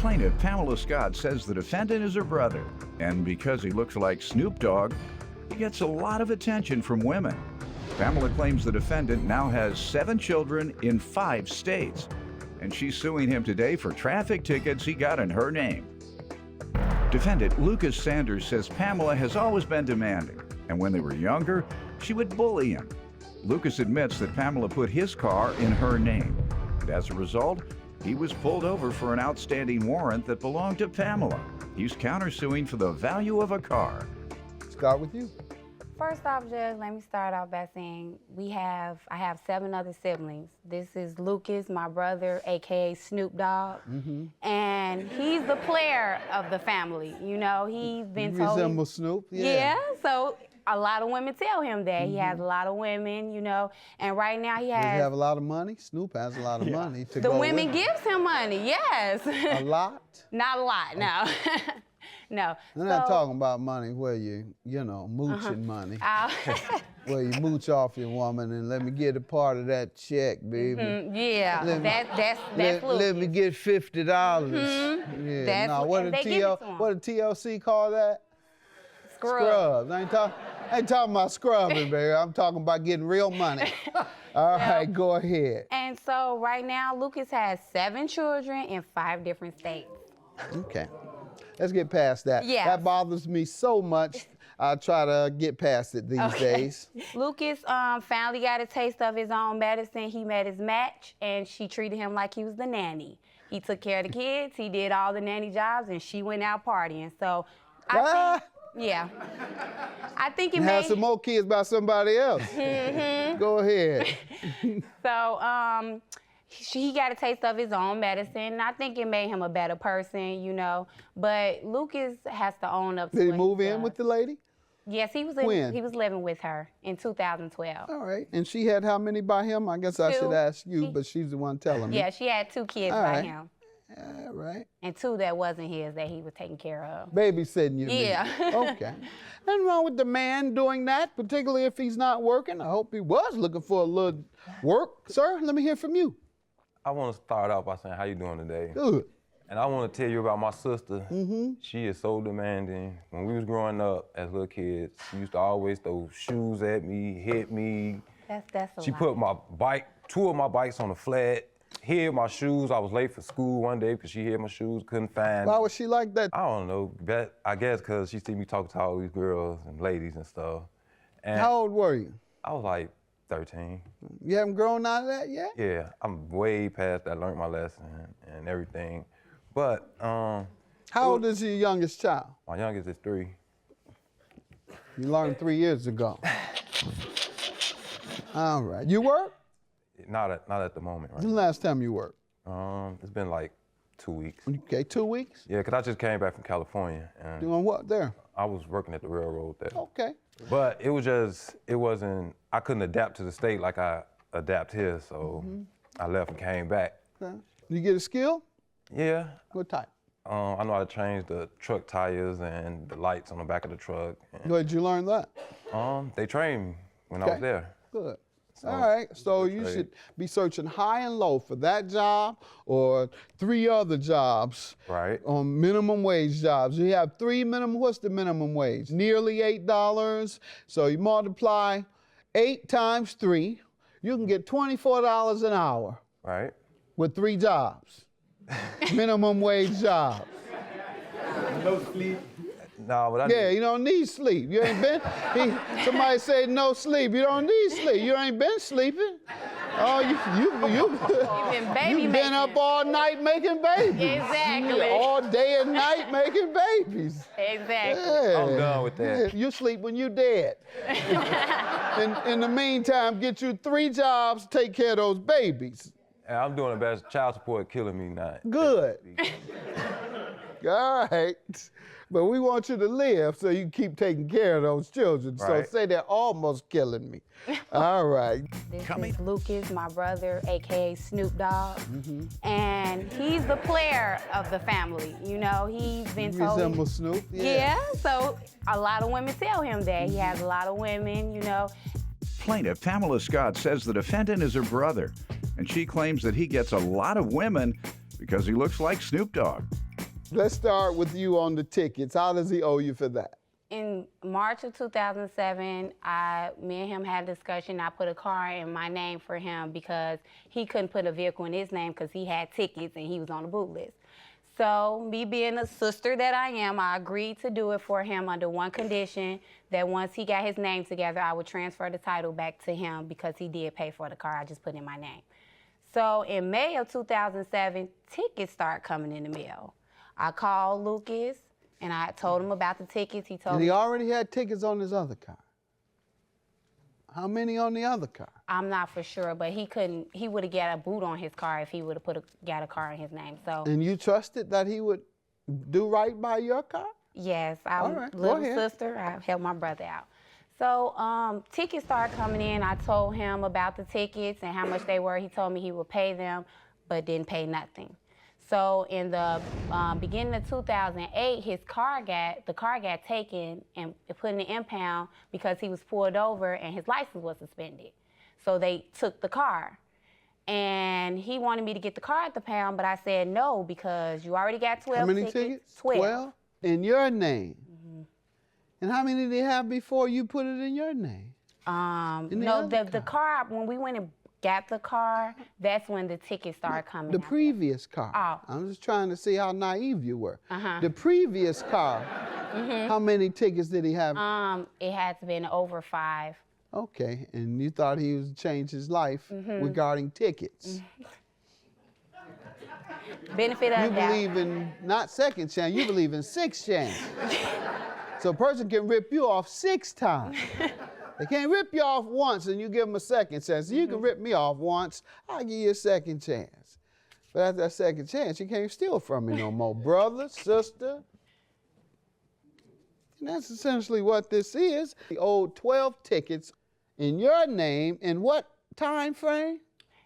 Plaintiff Pamela Scott says the defendant is her brother, and because he looks like Snoop Dogg, he gets a lot of attention from women. Pamela claims the defendant now has 7 children in 5 states, and she's suing him today for traffic tickets he got in her name. Defendant Lucas Sanders says Pamela has always been demanding, and when they were younger, she would bully him. Lucas admits that Pamela put his car in her name, and as a result, he was pulled over for an outstanding warrant that belonged to Pamela. He's countersuing for the value of a car. Start with you. First off, Judge, let me start off by saying I have 7 other siblings. This is Lucas, my brother, AKA Snoop Dogg, and he's the player of the family. You know, he's been told. Resemble Snoop? Yeah, so a lot of women tell him that. He has a lot of women, you know, and right now he has. Does he have a lot of money? Snoop has a lot of money to go The women with. gives him money, yes. A lot? Not a lot, no. No. I'm not talking about money where you know, mooching money. Where you mooch off your woman and let me get a part of that check, baby. Yeah, that's let me get $50. Yeah. That's Now, what did TLC call that? Scrubs. I ain't talking about scrubbing, baby. I'm talking about getting real money. All right, go ahead. And so right now, Lucas has 7 children in 5 different states. Okay. Let's get past that. Yes. That bothers me so much. I try to get past it these days. Lucas finally got a taste of his own medicine. He met his match, and she treated him like he was the nanny. He took care of the kids. He did all the nanny jobs, and she went out partying. So I think, yeah. I think it Have some more kids by somebody else. Go ahead. So he got a taste of his own medicine. I think it made him a better person, you know. But Lucas has to own up to Did he what move he in does. with the lady? Yes, he was When? He was living with her in 2012. All right. And she had how many by him? I guess I should ask you, but she's the one telling me. Yeah, she had 2 kids All by right. him. All right. And 2 that wasn't his that he was taking care of. Babysitting you. Yeah. Okay. Nothing wrong with the man doing that, particularly if he's not working. I hope he was looking for a little work. Sir, let me hear from you. I want to start out by saying, how you doing today? Good. And I want to tell you about my sister. She is so demanding. When we was growing up as little kids, she used to always throw shoes at me, hit me. That's a She lot. put my bike, 2 of my bikes on the flat, hid my shoes. I was late for school one day because she hid my shoes, couldn't find. Why was she like that? I don't know, I guess because she see me talking to all these girls and ladies and stuff. And How old were you? I was like 13. You haven't grown out of that yet? Yeah, I'm way past that, learned my lesson and everything. But How old is your youngest child? my youngest is 3. You learned 3 years ago. All right. You work? Not at the moment, When's the right? last time you worked? It's been like 2 weeks. Okay, 2 weeks? Yeah, because I just came back from California and Doing what there? I was working at the railroad there. Okay. But I couldn't adapt to the state like I adapt here, so I left and came back. Okay. You get a skill? Yeah, What type? I know how to change the truck tires and the lights on the back of the truck. And, Where did you learn that? they trained me when I was there. Good. All right, so you trade. should be searching high and low for that job or 3 other jobs. Right. On minimum wage jobs. You have 3 minimum, what's the minimum wage? Nearly $8. So you multiply 8 times 3, you can get $24 an hour Right. with 3 jobs. Minimum wage jobs. No, but Yeah, you don't need sleep. You ain't been, somebody said no sleep. You don't need sleep. You ain't been sleeping. Oh, you've been up all night making babies. Exactly. All day and night making babies. Exactly. Yeah. I'm done with that. You sleep when you dead. In the meantime, get you 3 jobs, take care of those babies. And I'm doing the best. Child support killing me now. Good. All right. But we want you to live so you can keep taking care of those children. Right. So say they're almost killing me. All right. This is Lucas, my brother, AKA Snoop Dogg, and he's the player of the family. You know, he's been told. Resemble Snoop? Yeah, so a lot of women tell him that. He has a lot of women, you know. Plaintiff Pamela Scott says the defendant is her brother, and she claims that he gets a lot of women because he looks like Snoop Dogg. Let's start with you on the tickets. How does he owe you for that? In March of 2007, me and him had a discussion. I put a car in my name for him because he couldn't put a vehicle in his name because he had tickets and he was on the boot list. So me being a sister that I am, I agreed to do it for him under one condition, that once he got his name together, I would transfer the title back to him because he did pay for the car. I just put in my name. So in May of 2007, tickets started coming in the mail. I called Lucas and I told him about the tickets. He told me. And he already had tickets on his other car. How many on the other car? I'm not for sure, but he would have got a boot on his car if he would have got a car in his name. So. And you trusted that he would do right by your car? Yes, I'm right, little sister. I helped my brother out. So tickets started coming in. I told him about the tickets and how much they were. He told me he would pay them, but didn't pay nothing. So in the beginning of 2008, the car got taken and put in the impound because he was pulled over and his license was suspended. So they took the car. And he wanted me to get the car at the pound, but I said no because you already got 12 How many tickets. 12? In your name? Mm-hmm. And how many did he have before you put it in your name? No, the car, when we went and got the car, that's when the tickets started coming. The previous car. Oh. I'm just trying to see how naive you were. The previous car, how many tickets did he have? It had to been over 5. Okay, and you thought he was change his life regarding tickets. Benefit of You doubt. believe in not second chance, you believe in 6 chance. So a person can rip you off 6 times. They can't rip you off once and you give them a second chance. You can rip me off once, I'll give you a second chance. But after that second chance, you can't steal from me no more. Brother, sister. And that's essentially what this is. He owed 12 tickets in your name in what time frame?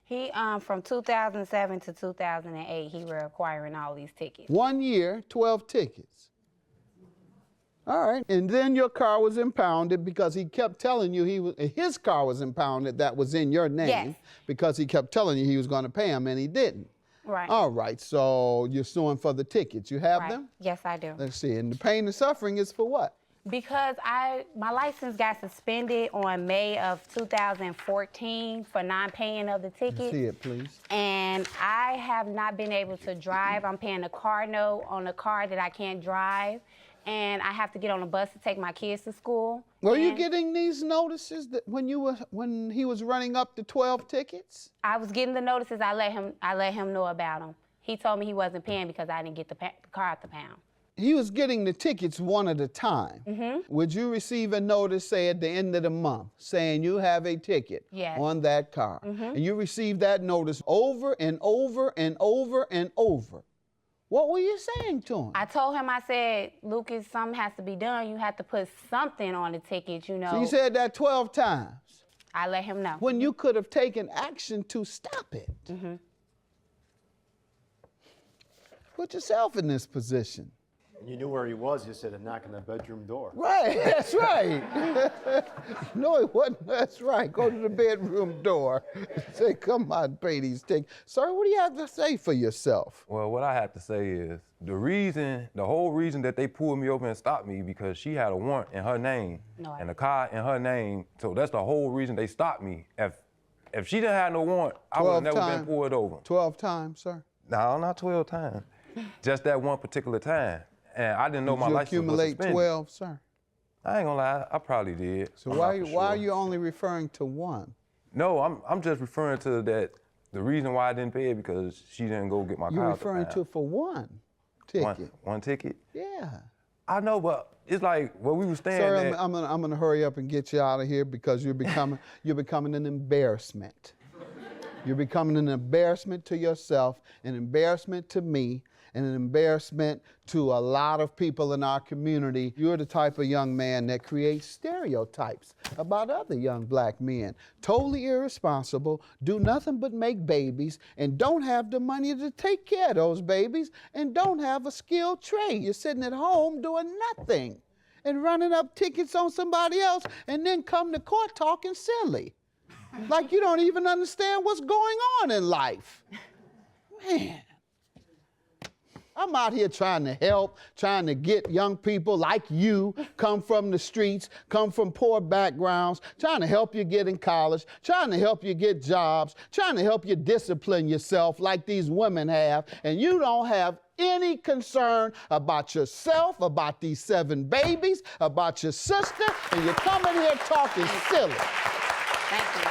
He, from 2007 to 2008, he were acquiring all these tickets. 1 year, 12 tickets. All right, and then your car was impounded because he kept telling you his car was impounded that was in your name. Yes. Because he kept telling you he was going to pay him and he didn't. Right. All right, so you're suing for the tickets. You have Right. them? Yes, I do. Let's see, and the pain and suffering is for what? Because my license got suspended on May of 2014 for non-paying of the ticket. See it, please. And I have not been able to drive. I'm paying a car note on a car that I can't drive. And I have to get on a bus to take my kids to school. Were you getting these notices that when he was running up to 12 tickets? I was getting the notices. I let him know about them. He told me he wasn't paying because I didn't get the car at the pound. He was getting the tickets one at a time. Would you receive a notice, say, at the end of the month, saying you have a ticket on that car? And you received that notice over and over and over and over. What were you saying to him? I told him, I said, Lucas, something has to be done. You have to put something on the ticket, you know. So you said that 12 times. I let him know. When you could have taken action to stop it. Put yourself in this position. You knew where he was, you said, and knock on the bedroom door. Right, that's right. No, it wasn't. That's right. Go to the bedroom door. Say, come on, pay these tickets. Sir, what do you have to say for yourself? Well, what I have to say is the whole reason that they pulled me over and stopped me because she had a warrant in her name and a car in her name. So that's the whole reason they stopped me. If she didn't have no warrant, I would have never been pulled over. 12 times, sir? No, not 12 times. Just that one particular time. And I didn't know my license was accumulate suspended. 12, sir? I ain't gonna lie, I probably did. So why are you only referring to one? No, I'm just referring to that. The reason why I didn't pay it because she didn't go get my car. You're referring to for one ticket. One ticket? Yeah. I know, but it's like where we were staying. Sir, at, I'm gonna hurry up and get you out of here because you're becoming an embarrassment. You're becoming an embarrassment to yourself, an embarrassment to me, and an embarrassment to a lot of people in our community. You're the type of young man that creates stereotypes about other young black men. Totally irresponsible, do nothing but make babies, and don't have the money to take care of those babies, and don't have a skilled trade. You're sitting at home doing nothing and running up tickets on somebody else, and then come to court talking silly. Like you don't even understand what's going on in life. Man. I'm out here trying to help, trying to get young people like you, come from the streets, come from poor backgrounds, trying to help you get in college, trying to help you get jobs, trying to help you discipline yourself like these women have, and you don't have any concern about yourself, about these 7 babies, about your sister, and you're coming here talking silly. Thank you.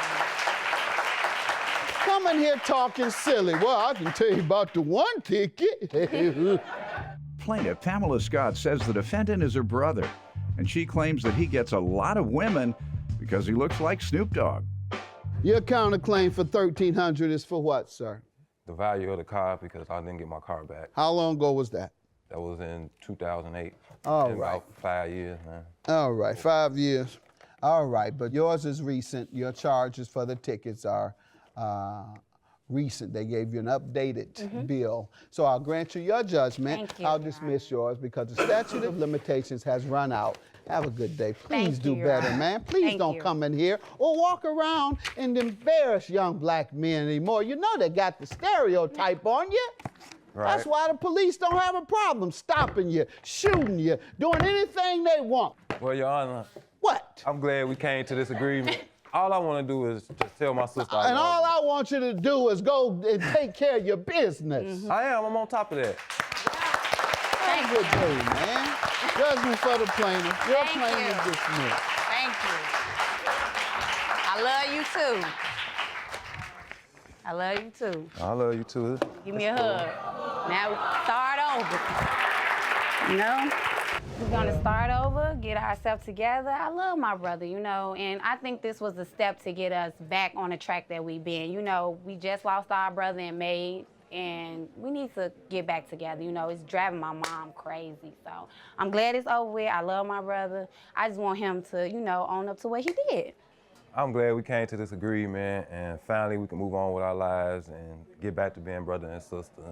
Coming here talking silly. Well, I can tell you about the one ticket. Plaintiff Pamela Scott says the defendant is her brother, and she claims that he gets a lot of women because he looks like Snoop Dogg. Your counterclaim for $1,300 is for what, sir? The value of the car because I didn't get my car back. How long ago was that? That was in 2008. All in right. About 5 years, man. All right, 5 years. All right, but yours is recent. Your charges for the tickets are recent. They gave you an updated bill. So I'll grant you your judgment. Thank you, I'll Your dismiss yours because the statute of limitations has run out. Have a good day. Please Thank do you, Your better, Honor. man. Please Thank don't you. come in here or walk around and embarrass young black men anymore. You know they got the stereotype on you. Right. That's why the police don't have a problem stopping you, shooting you, doing anything they want. Well, Your Honor, What? I'm glad we came to this agreement. All I want to do is just tell my sister I And love all her. I want you to do is go and take care of your business. I am. I'm on top of that. Have a good day, man. Judgment for the plaintiff. Your Thank plaintiff you. dismissed. Thank you. I love you too. I love you too. I love you too. Give me a hug. Now we start over. You know? We're gonna start over, get ourselves together. I love my brother, you know, and I think this was a step to get us back on the track that we've been. You know, we just lost our brother in May, and we need to get back together. You know, it's driving my mom crazy. So I'm glad it's over with. I love my brother. I just want him to, you know, own up to what he did. I'm glad we came to this agreement and finally we can move on with our lives and get back to being brother and sister.